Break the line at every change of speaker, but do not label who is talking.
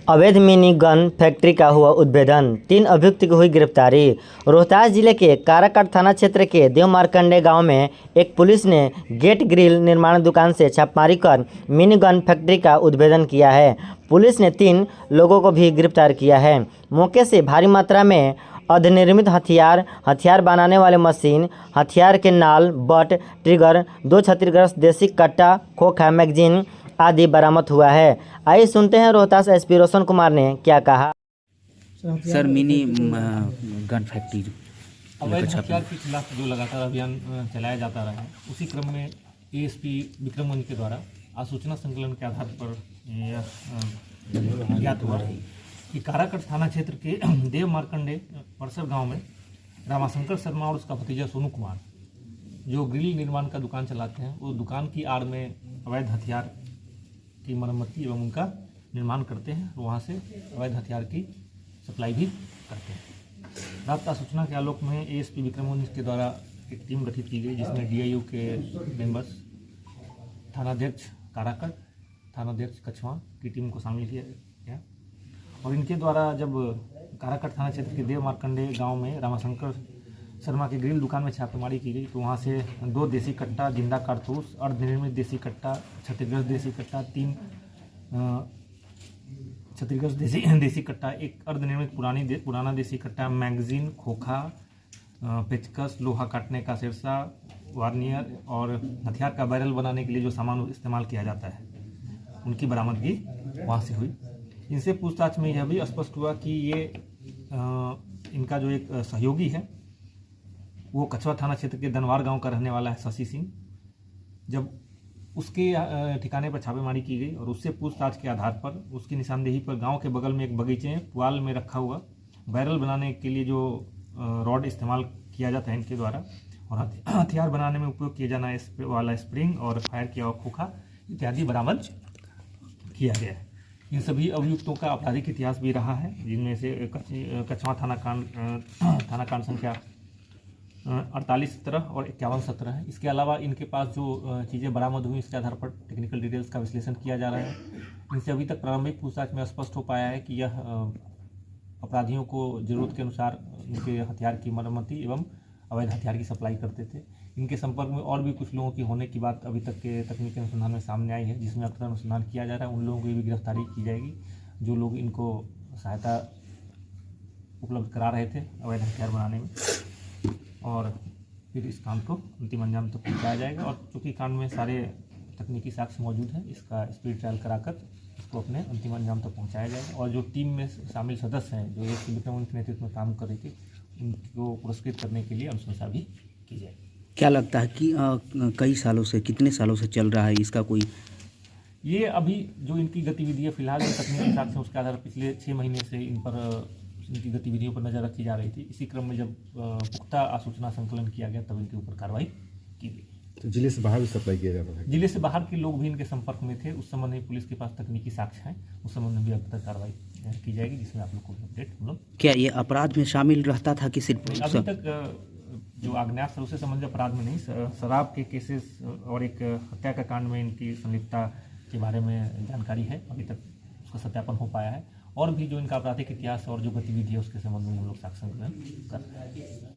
अवैध mini gun factory का हुआ उद्भेदन, 3 अभियुक्त की हुई गिरफ्तारी। रोहतास जिले के काराकाट थाना क्षेत्र के देव मार्कंडे गांव में एक पुलिस ने गेट ग्रिल निर्माण दुकान से छापेमारी कर मिनी गन फैक्ट्री का उद्भेदन किया है। पुलिस ने 3 लोगों को भी गिरफ्तार किया है। मौके से भारी मात्रा में अर्धनिर्मित हथियार, हथियार बनाने वाले मशीन, हथियार के नाल, बट, ट्रिगर, 2 छत्तीसगढ़ देसी कट्टा, खोखा, मैगजीन आदि बरामद हुआ है। आइए सुनते हैं रोहतास एसपी रोशन कुमार ने क्या कहा।
सर मिनी गन फैक्ट्री
अवैध हथियार के खिलाफ जो लगातार अभियान चलाया जाता रहा है, उसी क्रम में एएसपी विक्रमगंज के द्वारा आज सूचना संकलन के आधार पर यह ज्ञात हुआ कि काराकाट थाना क्षेत्र के देव मार्कंडे परसर गांव में रामाशंकर शर्मा और उसका भतीजा सोनू कुमार जो ग्रिल निर्माण का दुकान चलाते हैं, वो दुकान की आड़ में अवैध हथियार की मरम्मती एवं उनका निर्माण करते हैं, वहाँ से अवैध हथियार की सप्लाई भी करते हैं। रात सूचना के आलोक में एएसपी विक्रमगंज के द्वारा एक टीम गठित की गई, जिसमें डीआईयू के मेंबर्स, थानाध्यक्ष काराकाट, थानाध्यक्ष कछवा की टीम को शामिल किया गया। और इनके द्वारा जब काराकाट थाना क्षेत्र के देव मार्कंडे गाँव में रामाशंकर शर्मा की ग्रिल दुकान में छापेमारी की गई, तो वहाँ से 2 देसी कट्टा, जिंदा कारतूस, अर्धनिर्मित देसी कट्टा, छत्तीसगढ़ देसी कट्टा, 3 छत्तीसगढ़ देसी कट्टा, एक अर्धनिर्मित पुराना देसी कट्टा, मैगजीन, खोखा, पेचकस, लोहा काटने का सिरसा, वार्नियर और हथियार का बैरल बनाने के लिए जो सामान इस्तेमाल किया जाता है, उनकी बरामदगी वहाँ से हुई। इनसे पूछताछ में यह भी स्पष्ट हुआ कि ये इनका जो एक सहयोगी है वो कछवा थाना क्षेत्र के दनवार गांव का रहने वाला है, शशि सिंह। जब उसके ठिकाने पर छापेमारी की गई और उससे पूछताछ के आधार पर उसकी निशानदेही पर गांव के बगल में एक बगीचे में पुआल में रखा हुआ बैरल बनाने के लिए जो रॉड इस्तेमाल किया जाता है इनके द्वारा, और हथियार बनाने में उपयोग किया जाना वाला स्प्रिंग और फायर किया हुआ खोखा इत्यादि बरामद किया गया है। इन सभी अभियुक्तों का आपराधिक इतिहास भी रहा है, जिनमें से कछवा थाना कांड संख्या 48-17 और 51-17 है। इसके अलावा इनके पास जो चीज़ें बरामद हुई, इसके आधार पर टेक्निकल डिटेल्स का विश्लेषण किया जा रहा है। इनसे अभी तक प्रारंभिक पूछताछ में स्पष्ट हो पाया है कि यह अपराधियों को ज़रूरत के अनुसार इनके हथियार की मरम्मती एवं अवैध हथियार की सप्लाई करते थे। इनके संपर्क में और भी कुछ लोगों की होने की बात अभी तक के तकनीकी अनुसंधान में सामने आई है, जिसमें अक्सर अनुसंधान किया जा रहा है। उन लोगों की भी गिरफ्तारी की जाएगी जो लोग इनको सहायता उपलब्ध करा रहे थे अवैध हथियार बनाने में, और फिर इस काम को अंतिम अंजाम तक पहुँचाया जाएगा। और चूँकि कांड में सारे तकनीकी साक्ष्य मौजूद हैं, इसका स्पीड ट्रायल कराकर इसको अपने अंतिम अंजाम तक पहुँचाया जाएगा। और जो टीम में शामिल सदस्य हैं जो एक विक्रमगंज के नेतृत्व में काम कर रही थी, उनको पुरस्कृत करने के लिए अनुशंसा भी की जाएगी।
क्या लगता है कि कई सालों से, कितने सालों से चल रहा है इसका कोई?
ये अभी जो इनकी गतिविधि है फिलहाल तकनीकी साक्ष्य उसके आधार पर पिछले 6 महीने से इन पर इनकी गतिविधियों पर नज़र रखी जा रही थी। इसी क्रम में जब पुख्ता सूचना संकलन किया गया तब इनके ऊपर कार्रवाई की गई।
तो जिले से बाहर भी सप्लाई किया जाता है?
जिले से बाहर के लोग भी इनके संपर्क में थे। उस संबंध में पुलिस के पास तकनीकी साक्ष्य हैं, उस संबंध में भी अब तक कार्रवाई की जाएगी, जिसमें आप लोग को अपडेट हम लोग।
क्या ये अपराध में शामिल रहता था कि सिर्फ?
अभी तक जो अज्ञात से संबंधित अपराध में नहीं, शराब के केसेस और एक हत्या का कांड में इनकी संलिप्तता के बारे में जानकारी है। अभी तक उसका सत्यापन हो पाया है, और भी जो इनका आपराधिक इतिहास और जो गतिविधि है उसके संबंध में हम लोग साक्ष्य संकलन कर रहे हैं।